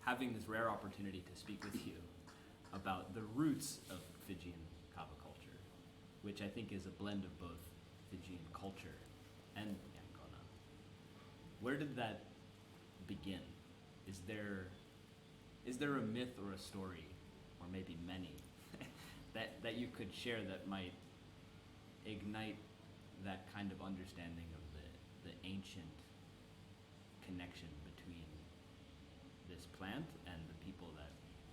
having this rare opportunity to speak with you about the roots of Fijian Kava culture, which I think is a blend of both Fijian culture and Yankona. Where did that begin? Is there a myth or a story, or maybe many, that you could share that might ignite that kind of understanding of the ancient connection between this plant and the people that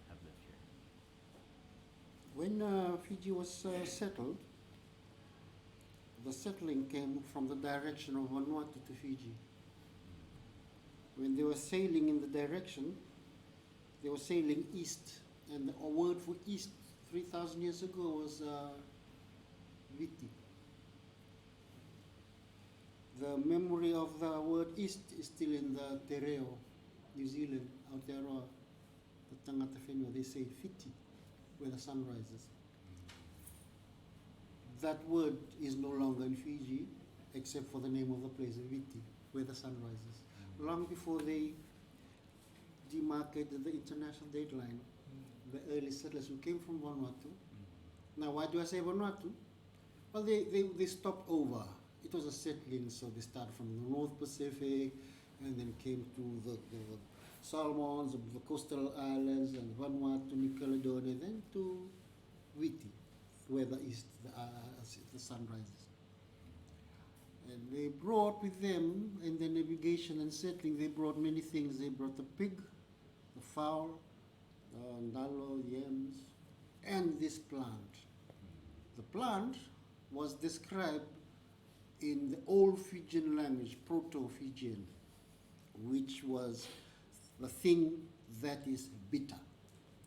have lived here? When Fiji was settled, the settling came from the direction of Vanuatu to Fiji. When they were sailing in the direction, they were sailing east, and the word for east 3,000 years ago was Viti. The memory of the word east is still in the Te Reo, New Zealand, Aotearoa, the Tangata Whenua, they say Fiti, where the sun rises. That word is no longer in Fiji, except for the name of the place, Viti, where the sun rises. Long before they demarcated the international date line, the early settlers who came from Vanuatu. Now, why do I say Vanuatu? Well, they stopped over. It was a settling, so they started from the North Pacific and then came to the Solomons, the coastal islands, and Vanuatu, New Caledonia, then to Viti, where the east, the sun rises. And they brought with them, in the navigation and settling, they brought many things. They brought the pig, the fowl, the ndalo, yams, and this plant. The plant was described in the old Fijian language, Proto-Fijian, which was the thing that is bitter.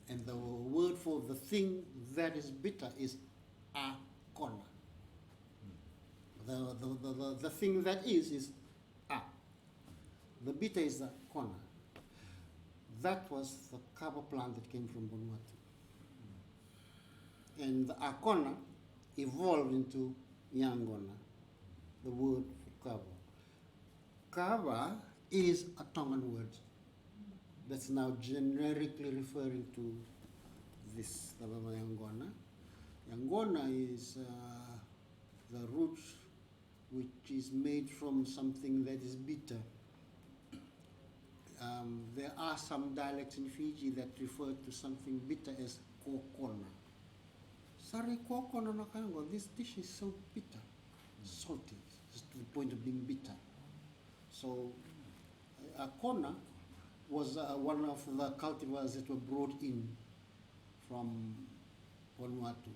And the word for the thing that is bitter is akona. The thing that is a. The bitter is the kona. That was the kava plant that came from Vanuatu. And the akona evolved into yangona, the word for kava. Kava is a Tongan word that's now generically referring to this, the yangona. Yangona is the root which is made from something that is bitter. There are some dialects in Fiji that refer to something bitter as kokona. Sorry, kokona no kango. This dish is so bitter, salty, just to the point of being bitter. So, akona was one of the cultivars that were brought in from Vanuatu.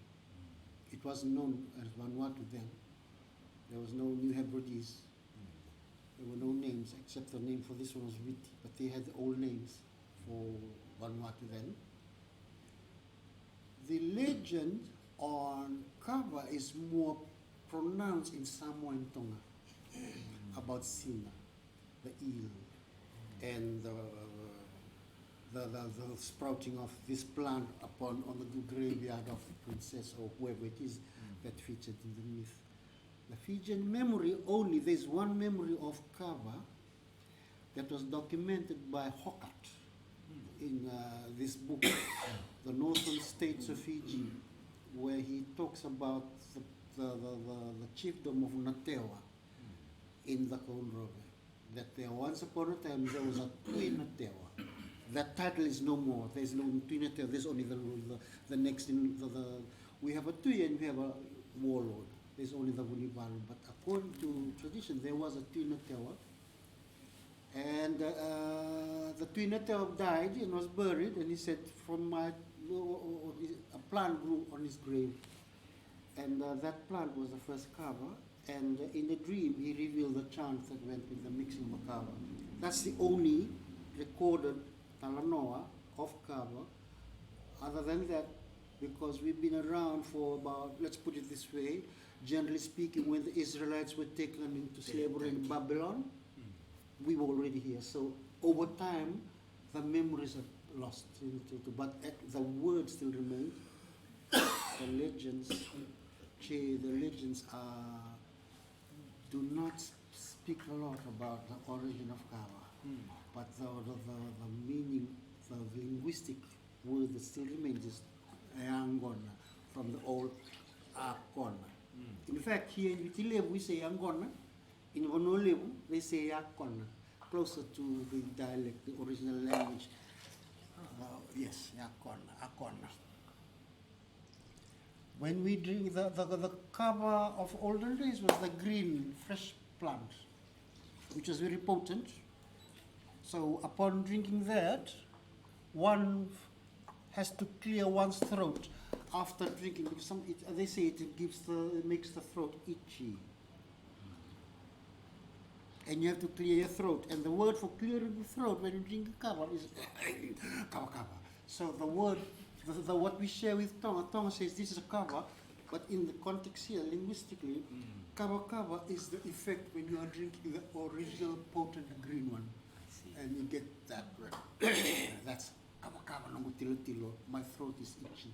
It wasn't known as Vanuatu then. There was no New Hebrides. There were no names except the name for this one was Viti, but they had the old names for Vanuatu then. The legend on Kava is more pronounced in Samoa and Tonga about Sina, the eel, and the sprouting of this plant on the graveyard of the princess or whoever it is that featured in the myth. The Fijian memory only, there's one memory of Kava that was documented by Hokat in this book, The Northern States of Fiji, where he talks about the chiefdom of Natewa in the Konrove. That there once upon a time there was a Tui Natewa. That title is no more. There's no Tui Natewa, there's only the next in we have a Tui and we have a warlord. There's only the Vulivalu. But according to tradition, there was a Tui Natewa. And the Tui Natewa died and was buried, and he said, a plant grew on his grave. And that plant was the first kava. And in the dream, he revealed the chant that went with the mixing of kava. That's the only recorded talanoa of kava. Other than that, because we've been around for about, let's put it this way, generally speaking, when the Israelites were taken into slavery in Babylon, we were already here. So over time, the memories are lost, but the word still remains. The legends do not speak a lot about the origin of Kava, but the meaning the linguistic word that still remains is Angona, from the old Akona. In fact, here in Vitilevu we say Angona, in Honolevu they say Akona, closer to the dialect, the original language. Yes, Akona. When we drink, the kava of olden days was the green, fresh plant, which was very potent. So upon drinking that, one has to clear one's throat after drinking, because they say it makes the throat itchy. And you have to clear your throat. And the word for clearing the throat when you drink kava is kava. So the word, what we share with Tonga says this is a kava, but in the context here, linguistically, kava is the effect when you are drinking the original potent green one. And you get that. That's kava no tilo. My throat is itchy.